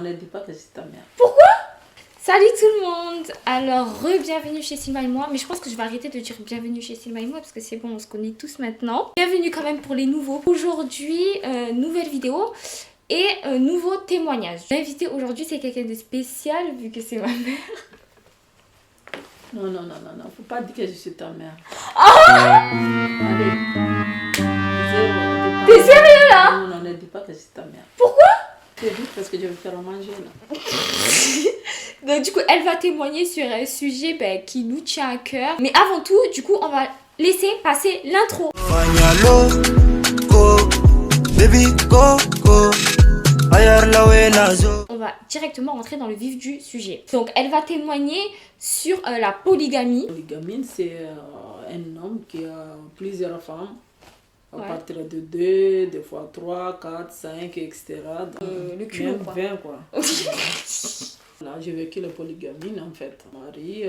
On ne dit pas que c'est ta mère. Pourquoi? Salut tout le monde. Alors, bienvenue chez Silma et moi. Mais je pense que je vais arrêter de dire bienvenue chez Silma et moi parce que c'est bon, on se connaît tous maintenant. Bienvenue quand même pour les nouveaux. Aujourd'hui, nouvelle vidéo et nouveau témoignage. L'invité aujourd'hui, c'est quelqu'un de spécial vu que c'est ma mère. Non, faut pas dire que je suis ta mère. Allez. Zéro. T'es sérieux là? Non, ne dis pas que c'est ta mère. Pourquoi? C'est vite parce que je vais faire à manger là. Donc du coup, elle va témoigner sur un sujet qui nous tient à cœur. Mais avant tout, du coup, on va laisser passer l'intro. On va directement rentrer dans le vif du sujet. Donc, elle va témoigner sur la polygamie. La polygamie, c'est un homme qui a plusieurs femmes. À partir de 2, des fois 3, 4, 5, etc. Le culot, même quoi. 20, quoi. Là, j'ai vécu la polygamie, en fait. Mon mari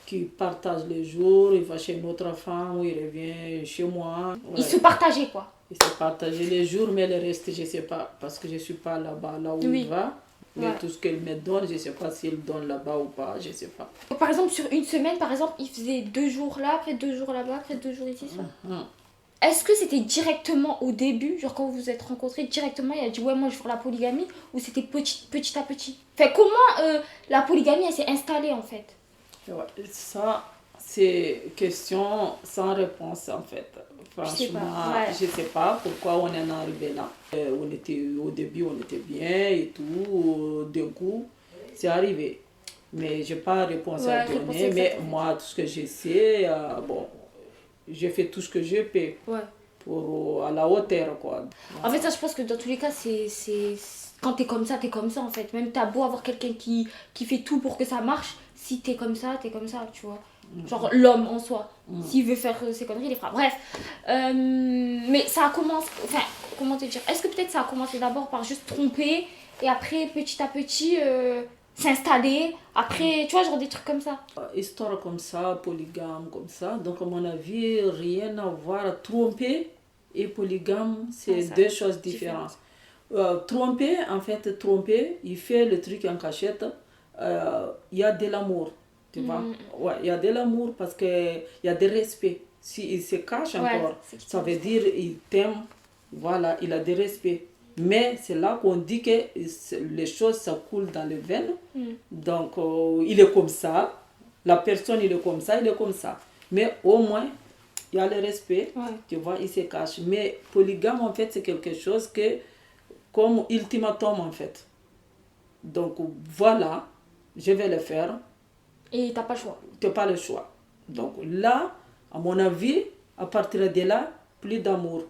qui partage les jours, il va chez une autre femme, ou il revient chez moi. Ouais. Ils se partageaient, quoi. Il se partageait les jours, mais le reste, je ne sais pas, parce que je ne suis pas là-bas, là où il va. Mais tout ce qu'elle me donne, je ne sais pas s'il donne là-bas ou pas, je ne sais pas. Donc, par exemple, sur une semaine, par exemple, il faisait 2 jours là, après 2 jours là-bas, après 2 jours ici, ça. Est-ce que c'était directement au début, genre quand vous vous êtes rencontrés, directement il a dit ouais moi je veux faire la polygamie, ou c'était petit à petit? Enfin comment la polygamie elle s'est installée en fait? Ouais, ça c'est question sans réponse en fait. Franchement, je sais pas pourquoi on en est arrivé là. On était, au début on était bien et tout, d'un coup c'est arrivé. Mais j'ai pas réponse à donner, mais moi tout ce que je sais, bon, j'ai fait tout ce que je peux. Pour à la hauteur quoi. En fait ça je pense que dans tous les cas c'est quand t'es comme ça en fait. Même t'as beau avoir quelqu'un qui fait tout pour que ça marche, si t'es comme ça tu vois. Genre l'homme en soi, s'il veut faire ses conneries il les fera. Bref, mais ça a commencé, enfin comment te dire, est-ce que peut-être ça a commencé d'abord par juste tromper et après petit à petit s'installer, après tu vois genre des trucs comme ça. Histoire comme ça, polygame comme ça, donc à mon avis rien à voir. Tromper et polygame c'est deux choses différentes. Tromper, en fait tromper, il fait le truc en cachette, il y a de l'amour, tu vois. Ouais, il y a de l'amour parce que il y a de respect. S'il se cache encore, ça veut dire il t'aime, voilà, il a de respect. Mais c'est là qu'on dit que les choses ça coule dans les veines. Donc il est comme ça, la personne il est comme ça. Mais au moins il y a le respect, tu vois, il se cache. Mais polygame en fait c'est quelque chose que comme ultimatum en fait. Donc voilà, je vais le faire. Et t'as pas le choix. Tu n'as pas le choix. Donc là, à mon avis, à partir de là, plus d'amour.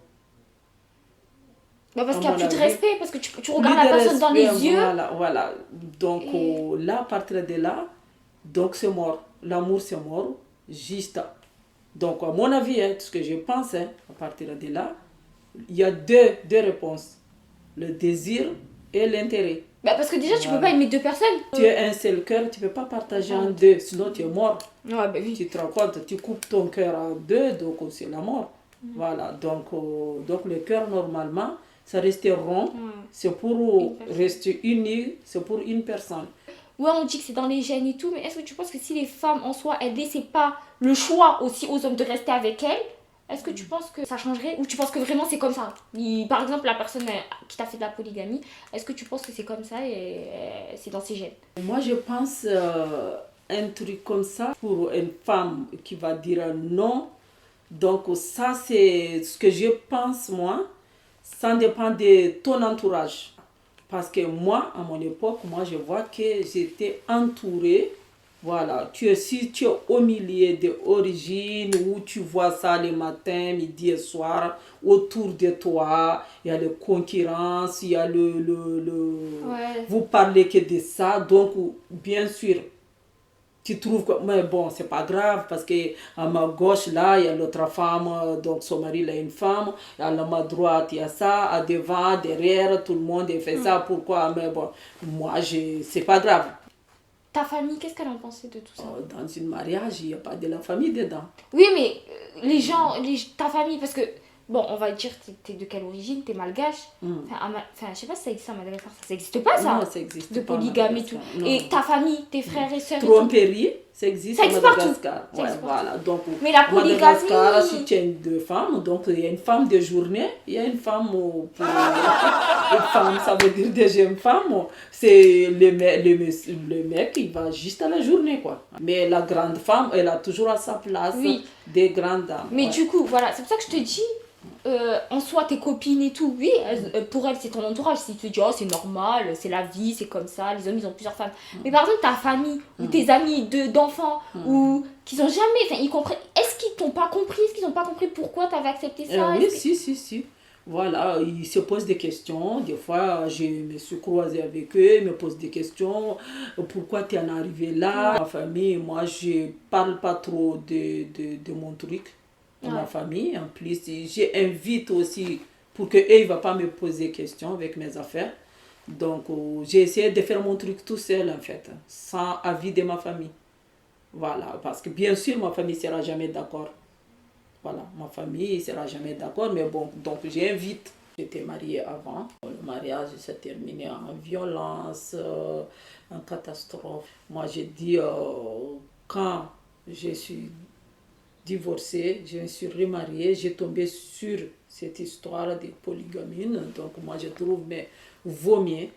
Parce qu'il n'y a plus de respect, parce que tu regardes la personne dans les yeux. Voilà. Donc là, à partir de là, donc c'est mort. L'amour c'est mort, juste. Donc à mon avis, ce que je pense, à partir de là, il y a deux réponses. Le désir et l'intérêt. Parce que déjà, tu peux pas aimer 2 personnes. Tu es un seul cœur, tu peux pas partager en 2, sinon tu es mort. Oui. Tu te rends compte, tu coupes ton cœur en 2, donc c'est la mort. Voilà, donc le cœur normalement, ça reste rond, c'est pour rester uni, c'est pour une personne. Ouais, on dit que c'est dans les gènes et tout, mais est-ce que tu penses que si les femmes en soi, elles laissaient pas le choix aussi aux hommes de rester avec elles, est-ce que tu penses que ça changerait, ou tu penses que vraiment c'est comme ça? Par exemple, la personne qui t'a fait de la polygamie, est-ce que tu penses que c'est comme ça et c'est dans ses gènes? Moi, je pense un truc comme ça pour une femme qui va dire non. Donc ça, c'est ce que je pense, moi. Ça dépend de ton entourage. Parce que moi, à mon époque, je vois que j'étais entourée. Voilà, si tu es au milieu de origines où tu vois ça le matin, midi et soir, autour de toi, il y a les concurrences, il y a vous parlez que de ça, donc bien sûr, tu trouves que, mais bon, c'est pas grave, parce que à ma gauche, là, il y a l'autre femme, donc son mari, il a une femme, à ma droite, il y a ça, à devant, derrière, tout le monde fait ça, pourquoi, mais bon, moi, c'est pas grave. Ta famille, qu'est-ce qu'elle en pensait de tout ça? Dans un mariage, il n'y a pas de la famille dedans. Oui, mais les gens, ta famille, parce que bon, on va dire, t'es de quelle origine? T'es malgache. Mm. Enfin, je sais pas si ça existe à Madagascar. Ça n'existe pas, ça. Non, ça existe De pas à polygamie et tout. Madagascar. Non, Et non. ta famille, tes frères et sœurs et tout. Tromperie, ça existe Ça à existe partout. Madagascar. Ça Ouais, existe partout. voilà. Donc, Mais la à Madagascar, polygamie... si tu as deux femmes, donc il y a une femme de journée, il y a une femme pour une femme, ça veut dire deuxième femme, c'est le mec, il va juste à la journée, quoi. Mais la grande femme, elle a toujours à sa place Oui. des grandes dames. Mais ouais. du coup, voilà, c'est pour ça que je te dis, en soi, tes copines et tout, oui, pour elles, c'est ton entourage. Si tu te dis, oh, c'est normal, c'est la vie, c'est comme ça, les hommes, ils ont plusieurs femmes. Mais par exemple, ta famille, ou tes amis d'enfants, ou qui ont jamais, enfin, ils comprennent. Est-ce qu'ils t'ont pas compris? Est-ce qu'ils n'ont pas compris pourquoi tu avais accepté ça? Oui, si. Voilà, ils se posent des questions. Des fois, je me suis croisée avec eux, ils me posent des questions. Pourquoi tu en es arrivé là? Ma famille, moi, je parle pas trop de mon truc, de ma famille. En plus, j'invite aussi pour qu'eux, ils ne vont pas me poser des questions avec mes affaires. Donc, j'ai essayé de faire mon truc tout seul, en fait, sans avis de ma famille. Voilà, parce que bien sûr, ma famille ne sera jamais d'accord. Voilà, ma famille ne sera jamais d'accord, mais bon, donc j'invite. J'étais mariée avant. Le mariage s'est terminé en violence, en catastrophe. Moi, j'ai dit, quand je suis divorcée, je me suis remariée, j'ai tombé sur cette histoire de polygamie. Donc, moi, je trouve, mais vaut mieux.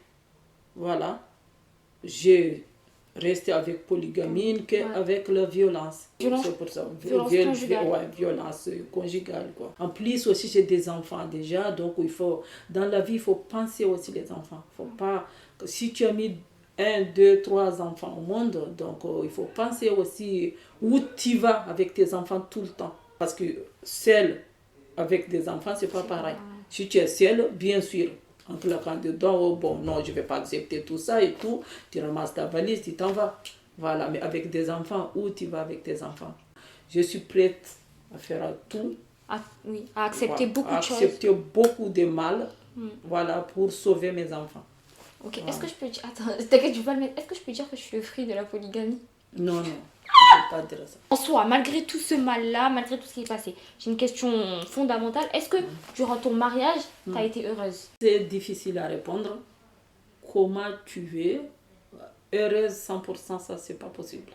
Voilà. J'ai rester avec polygamie qu'avec la violence. C'est pour ça. Violence conjugale. Ouais, violence conjugale, quoi. En plus, aussi, j'ai des enfants déjà, donc il faut, dans la vie, il faut penser aussi les enfants. Faut pas, si tu as mis 1, 2, 3 enfants au monde, donc il faut penser aussi où tu vas avec tes enfants tout le temps. Parce que seul avec des enfants, c'est pas pareil. Si tu es seul, bien sûr, en claquant dedans, oh, bon, non, je ne vais pas accepter tout ça et tout. Tu ramasses ta valise, tu t'en vas. Voilà, mais avec des enfants, où tu vas avec tes enfants? Je suis prête à faire tout. À accepter beaucoup de choses. Accepter beaucoup de mal, voilà, pour sauver mes enfants. Ok, voilà. Est-ce que je peux dire... Attends, t'inquiète, je vais pas le mettre. Est-ce que je peux dire que je suis le fruit de la polygamie? Non, je ne peux pas dire ça. En soi, malgré tout ce mal-là, malgré tout ce qui est passé, j'ai une question fondamentale. Est-ce que durant ton mariage, tu as été heureuse? C'est difficile à répondre. Comment tu es heureuse 100%, ça, c'est pas possible.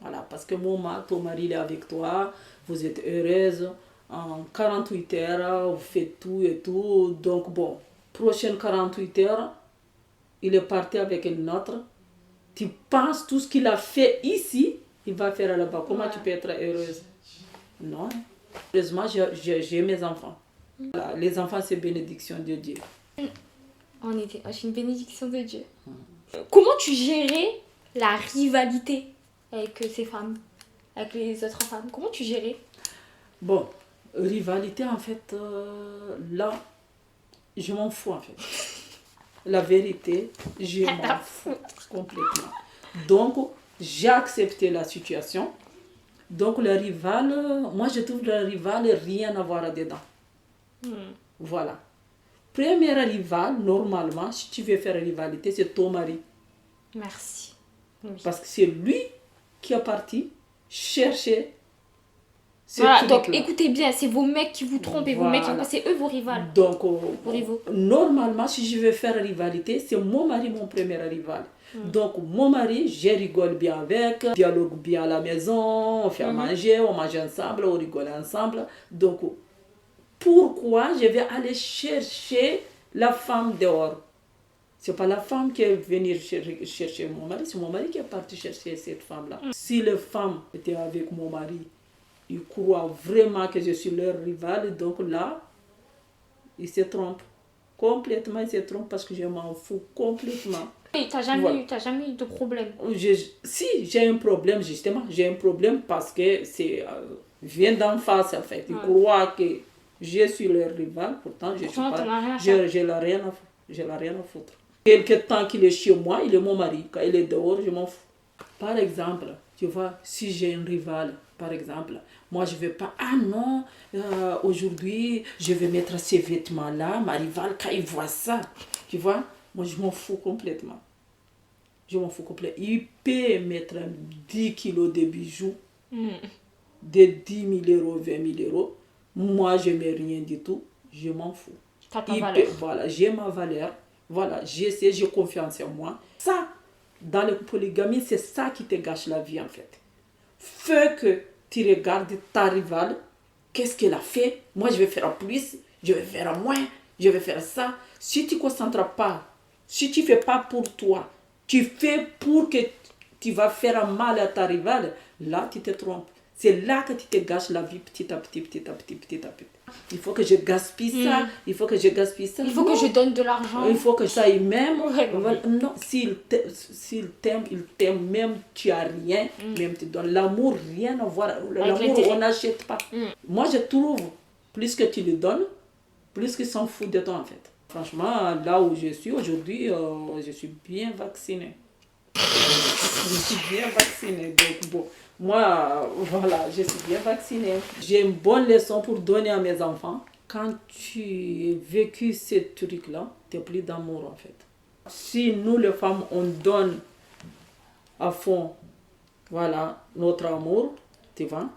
Voilà, parce que ton mari il est avec toi, vous êtes heureuse. En 48 heures, vous faites tout et tout. Donc, bon, prochaine 48 heures, il est parti avec une autre. Tu penses tout ce qu'il a fait ici, il va faire là-bas. Comment tu peux être heureuse? Non. Heureusement, j'ai mes enfants. Voilà, les enfants, c'est bénédiction de Dieu. En été, c'est une bénédiction de Dieu. Comment tu gérais la rivalité avec ces femmes, avec les autres femmes? Comment tu gérais? Bon, rivalité, en fait, là, je m'en fous, en fait. La vérité, je m'en fous complètement. Donc, j'ai accepté la situation. Donc, le rival, moi, je trouve le rival, rien à voir dedans. Voilà. Premier rival, normalement, si tu veux faire rivalité, c'est ton mari. Merci. Oui. Parce que c'est lui qui est parti chercher. Voilà, donc écoutez bien, c'est vos mecs qui vous trompent et voilà. vos mecs, c'est eux vos rivales. Donc, vos rivaux. Normalement, si je veux faire rivalité, c'est mon mari mon premier rival. Donc, mon mari, je rigole bien avec, dialogue bien à la maison, on fait à manger, on mange ensemble, on rigole ensemble. Donc, pourquoi je vais aller chercher la femme dehors? C'est pas la femme qui est venue chercher mon mari, c'est mon mari qui est parti chercher cette femme-là. Si les femmes étaient avec mon mari, ils croient vraiment que je suis leur rival, donc là, ils se trompent. Complètement, ils se trompent parce que je m'en fous complètement. Et t'as jamais eu de problème? Si, j'ai un problème, justement. J'ai un problème parce que c'est vient d'en face, en fait. Ils croient que je suis leur rival, pourtant je suis pas. J'ai la rien à foutre. Quelque temps qu'il est chez moi, il est mon mari. Quand il est dehors, je m'en fous. Par exemple, tu vois, si j'ai un rival, par exemple, moi je ne vais pas, ah non, aujourd'hui je vais mettre ces vêtements-là, ma rivale, quand il voit ça, tu vois, moi je m'en fous complètement. Je m'en fous complètement. Il peut mettre 10 kilos de bijoux, de 10 000 euros, 20 000 euros. Moi, je n'aimais rien du tout. Je m'en fous. T'as ta valeur. Voilà, j'ai ma valeur. Voilà, j'ai confiance en moi. Ça, dans la polygamie, c'est ça qui te gâche la vie en fait. Fais que tu regardes ta rivale, qu'est-ce qu'elle a fait? Moi, je vais faire plus, je vais faire moins, je vais faire ça. Si tu ne te concentres pas, si tu ne fais pas pour toi, tu fais pour que tu vas faire mal à ta rivale, là, tu te trompes. C'est là que tu te gâches la vie petit à petit, petit à petit, petit à petit. Il faut que je gaspille ça, il faut que je gaspille ça. Il faut que je donne de l'argent. Il faut que ça y m'aime. Ouais, Voilà. Non, s'il t'aime, il t'aime, même tu as rien, même tu donnes. L'amour, rien à voir. L'amour, on n'achète pas. Moi, je trouve, plus que tu lui donnes, plus qu'il s'en fout de toi en fait. Franchement, là où je suis aujourd'hui, je suis bien vaccinée. Je suis bien vaccinée. Donc, bon, moi, voilà, je suis bien vaccinée. J'ai une bonne leçon pour donner à mes enfants. Quand tu as vécu ce truc-là, tu n'as plus d'amour en fait. Si nous, les femmes, on donne à fond, voilà, notre amour, tu vois,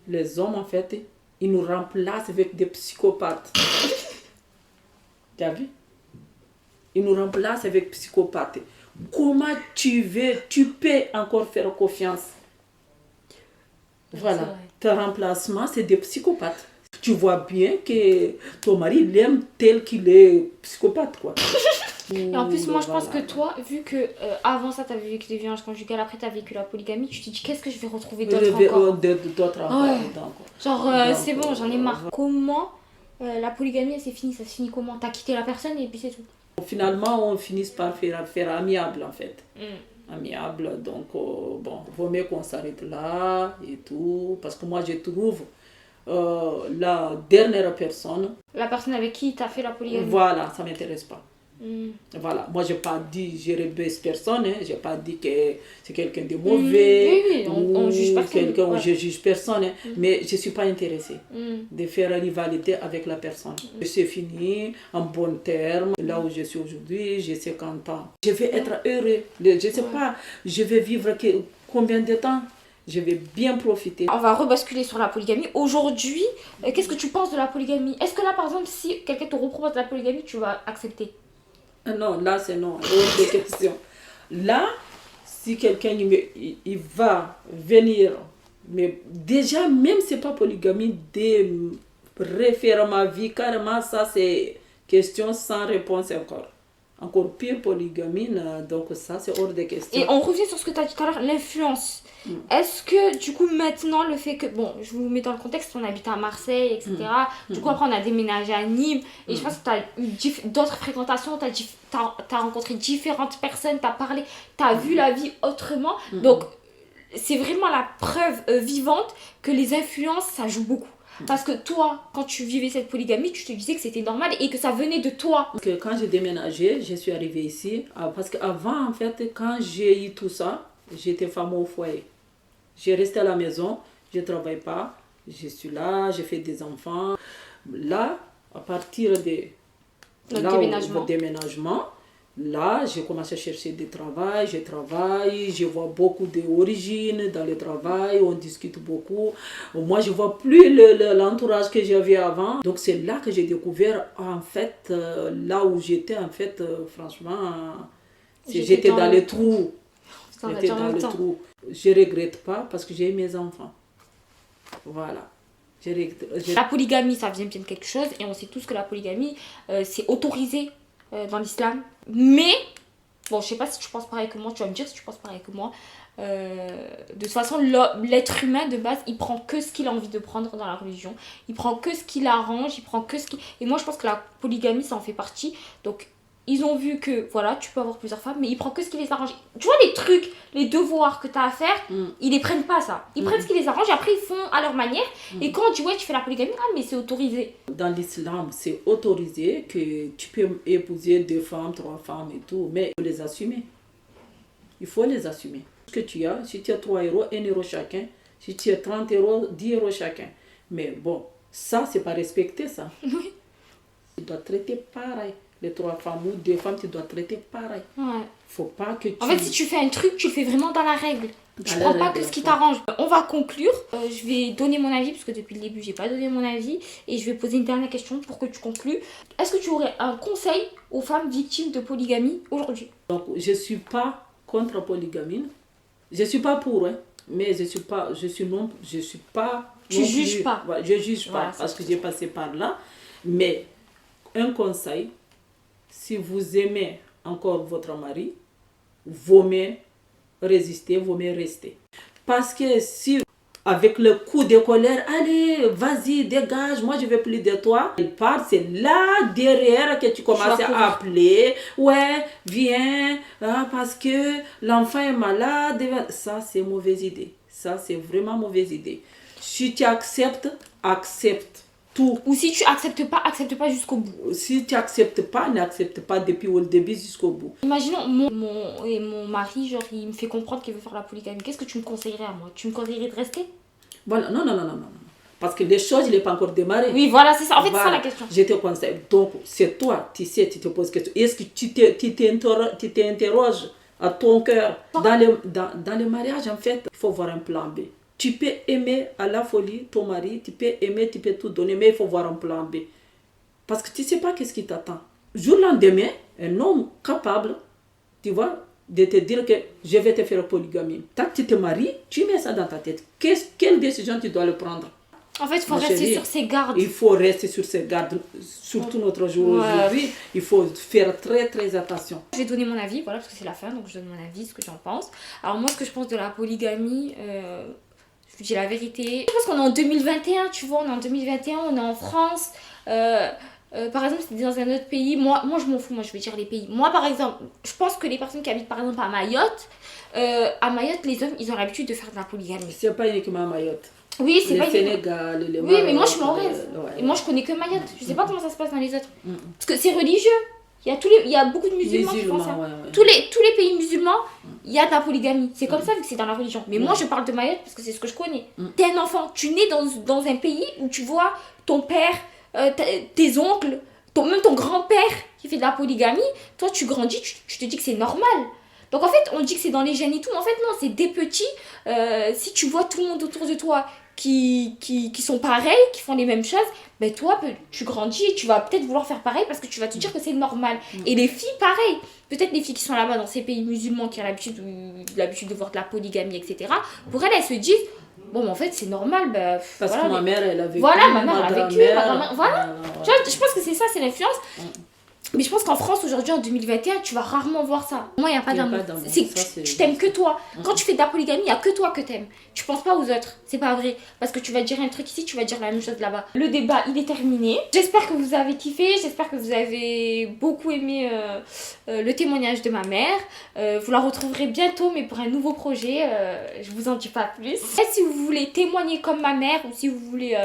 les hommes, en fait, ils nous remplacent avec des psychopathes. Tu as vu? Ils nous remplacent avec psychopathes. Comment tu peux encore faire confiance? Voilà, tes remplacements, c'est des psychopathes. Tu vois bien que ton mari l'aime tel qu'il est psychopathe, quoi. Et en plus, moi, je pense que toi, vu que avant ça, tu avais vécu des violences conjugales, après, tu as vécu la polygamie, tu te dis, qu'est-ce que je vais retrouver d'autres encore? D'autres encore. Ouais. Genre, c'est bon, j'en ai marre. Comment la polygamie, elle s'est finie? Ça se finit comment? T'as quitté la personne et puis c'est tout. Finalement, on finit par faire amiable, en fait. Amiable, donc, bon, vaut mieux qu'on s'arrête là et tout. Parce que moi, je trouve la dernière personne... La personne avec qui tu as fait la polygamie? Voilà, ça ne m'intéresse pas. Voilà, moi je n'ai pas dit je rebaisse personne, hein. Je n'ai pas dit que c'est quelqu'un de mauvais, oui, on juge personne. Je juge personne, hein. Mais je ne suis pas intéressée de faire rivalité avec la personne. C'est fini, en bon terme, là où je suis aujourd'hui, j'ai 50 ans. Je vais être heureux, je ne sais pas, je vais vivre combien de temps? Je vais bien profiter. On va rebasculer sur la polygamie. Aujourd'hui, qu'est-ce que tu penses de la polygamie? Est-ce que là, par exemple, si quelqu'un te repropose la polygamie, tu vas accepter? Non, là c'est non, autre question. Là, si quelqu'un il va venir, mais déjà, même si ce n'est pas polygamie, de refaire ma vie, carrément, ça c'est question sans réponse encore. Encore pire polygamie, donc ça c'est hors de question. Et on revient sur ce que tu as dit tout à l'heure, l'influence. Est-ce que du coup maintenant le fait que, bon, je vous mets dans le contexte, on habite à Marseille, etc. Du coup après on a déménagé à Nîmes et je pense que tu as eu d'autres fréquentations, tu as rencontré différentes personnes, tu as parlé, tu as vu la vie autrement. Donc c'est vraiment la preuve vivante que les influences ça joue beaucoup. Parce que toi, quand tu vivais cette polygamie, tu te disais que c'était normal et que ça venait de toi. Quand j'ai déménagé, je suis arrivée ici. Parce qu'avant, en fait, quand j'ai eu tout ça, j'étais femme au foyer. J'ai resté à la maison, je ne travaille pas. Je suis là, j'ai fait des enfants. Là, à partir de déménagement, là, j'ai commencé à chercher du travail, je travaille, je vois beaucoup d'origines dans le travail, on discute beaucoup. Moi, je ne vois plus l'entourage que j'avais avant. Donc, c'est là que j'ai découvert, en fait, là où j'étais, en fait, franchement, j'étais dans le trou. J'étais dans le trou. Je ne regrette pas parce que j'ai mes enfants. Voilà. La polygamie, ça vient bien de quelque chose et on sait tous que la polygamie, c'est autorisé dans l'islam. Mais, bon, je sais pas si tu penses pareil que moi, tu vas me dire si tu penses pareil que moi. De toute façon, l'être humain de base, il prend que ce qu'il a envie de prendre dans la religion. Il prend que ce qui l'arrange, il prend que ce qui... Et moi, je pense que la polygamie, ça en fait partie. Donc, ils ont vu que, voilà, tu peux avoir plusieurs femmes, mais ils prennent que ce qui les arrange. Tu vois, les trucs, les devoirs que tu as à faire, ils les prennent pas, ça. Ils prennent ce qui les arrange et après, ils font à leur manière. Et quand on dit, ouais, tu fais la polygamie, ah, mais c'est autorisé. Dans l'islam, c'est autorisé que tu peux épouser 2 femmes, 3 femmes et tout, mais il faut les assumer. Il faut les assumer. Ce que tu as, si tu as 3 euros, 1 euro chacun. Si tu as 30 euros, 10 euros chacun. Mais bon, ça, c'est pas respecté, ça. Oui. Tu dois traiter pareil. les 3 femmes ou 2 femmes, tu dois traiter pareil. Ouais. Faut pas que tu... En fait, si tu fais un truc, tu le fais vraiment dans la règle. Tu Dans la prends pas règle, que ce qui ouais. t'arrange. On va conclure. Je vais donner mon avis parce que depuis le début, j'ai pas donné mon avis. Et je vais poser une dernière question pour que tu conclues. Est-ce que tu aurais un conseil aux femmes victimes de polygamie aujourd'hui? Donc, je suis pas contre la polygamie. Je suis pas pour, hein, mais je suis pas... Je suis pas... Tu non juges plus- pas. Ouais, je juge pas Voilà, parce c'est que j'ai passé par là. Mais un conseil, si vous aimez encore votre mari, vaut mieux résister, vaut mieux rester. Parce que si, avec le coup de colère, allez, vas-y, dégage, moi je veux plus de toi, il part, c'est là derrière que tu commences à appeler, ouais, viens, parce que l'enfant est malade. Ça, c'est mauvaise idée. Ça, c'est vraiment mauvaise idée. Si tu acceptes, accepte tout. Ou si tu acceptes pas jusqu'au bout. Si tu n'acceptes pas, n'accepte pas depuis le début jusqu'au bout. Imaginons mon mari, genre, il me fait comprendre qu'il veut faire la polygamie. Qu'est-ce que tu me conseillerais à moi? Tu me conseillerais de rester? Voilà, non. Parce que les choses, il n'est pas encore démarré. Oui, voilà, c'est ça. En fait, Voilà. c'est ça la question. Je te conseille. Donc, c'est toi, tu sais, tu te poses question. Est-ce que tu t'interroges à ton cœur? Dans le mariage, en fait, il faut voir un plan B. Tu peux aimer à la folie ton mari, tu peux aimer, tu peux tout donner, mais il faut voir un plan B. Parce que tu ne sais pas qu'est-ce qui t'attend. Jour lendemain, un homme capable, tu vois, de te dire que je vais te faire polygamie. Tant que tu te maries, tu mets ça dans ta tête. Quelle décision tu dois le prendre? En fait, il faut Ma rester chérie, sur ses gardes. Il faut rester sur ses gardes, surtout notre jour aujourd'hui. Il faut faire très très attention. Je vais donner mon avis, voilà, parce que c'est la fin, donc je donne mon avis, ce que j'en pense. Alors moi, ce que je pense de la polygamie, je vous dis la vérité. Je pense qu'on est en 2021, tu vois, on est en 2021, on est en France. Par exemple, si t'es dans un autre pays, moi je m'en fous, moi je vais dire les pays. Moi par exemple, je pense que les personnes qui habitent par exemple à Mayotte, les hommes, ils ont l'habitude de faire de la polygamie. C'est pas uniquement à Mayotte. Oui, c'est Le pas Sénégal, le Oui, mais moi je suis Maroc, mahoraise. ouais. Et moi je connais que Mayotte. Je sais pas comment ça se passe dans les autres. Parce que c'est religieux. Il y a beaucoup de musulmans qui font ça. Ouais. Tous les pays musulmans, il y a de la polygamie. C'est comme ça vu que c'est dans la religion. Mais moi je parle de Mayotte parce que c'est ce que je connais. T'es un enfant, tu nais dans un pays où tu vois ton père, tes oncles, même ton grand-père qui fait de la polygamie. Toi tu grandis, tu te dis que c'est normal. Donc en fait on dit que c'est dans les gènes et tout. Mais en fait non, c'est des petits. Si tu vois tout le monde autour de toi qui sont pareils, qui font les mêmes choses, ben toi, tu grandis et tu vas peut-être vouloir faire pareil parce que tu vas te dire que c'est normal. Et les filles, pareil. Peut-être les filles qui sont là-bas dans ces pays musulmans qui ont l'habitude de voir de la polygamie, etc. Pour elles se disent, bon, mais en fait, c'est normal. Ben, Parce voilà, que ma mère, elle a vécu. Voilà, ma mère a vécu. Ma grand-mère, voilà. Ouais. Tu vois, je pense que c'est ça, c'est l'influence. Mais je pense qu'en France, aujourd'hui, en 2021, tu vas rarement voir ça. Moi, il n'y a pas d'amour. Tu t'aimes que toi. Quand tu fais de la polygamie, il n'y a que toi que t'aimes. Tu penses pas aux autres. C'est pas vrai. Parce que tu vas dire un truc ici, tu vas dire la même chose là-bas. Le débat, il est terminé. J'espère que vous avez kiffé. J'espère que vous avez beaucoup aimé le témoignage de ma mère. Vous la retrouverez bientôt, mais pour un nouveau projet. Je vous en dis pas plus. Et si vous voulez témoigner comme ma mère ou si vous voulez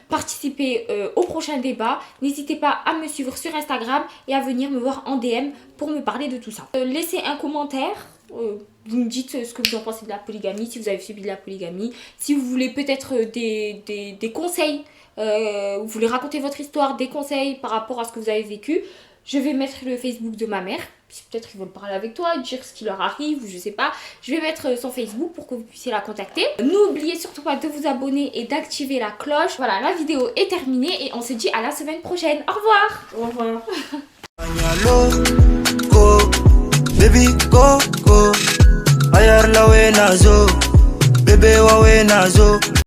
participer au prochain débat, n'hésitez pas à me suivre sur Instagram et à venir me voir en DM pour me parler de tout ça. Laissez un commentaire, vous me dites ce que vous en pensez de la polygamie, si vous avez subi de la polygamie, si vous voulez peut-être des conseils, vous voulez raconter votre histoire, des conseils par rapport à ce que vous avez vécu. Je vais mettre le Facebook de ma mère, si peut-être ils veulent parler avec toi, dire ce qui leur arrive, ou je sais pas. Je vais mettre son Facebook pour que vous puissiez la contacter. N'oubliez surtout pas de vous abonner et d'activer la cloche. Voilà, la vidéo est terminée et on se dit à la semaine prochaine. Au revoir. Au revoir. Go, baby, go. Ayar la we nazo, bebe wa we nazo.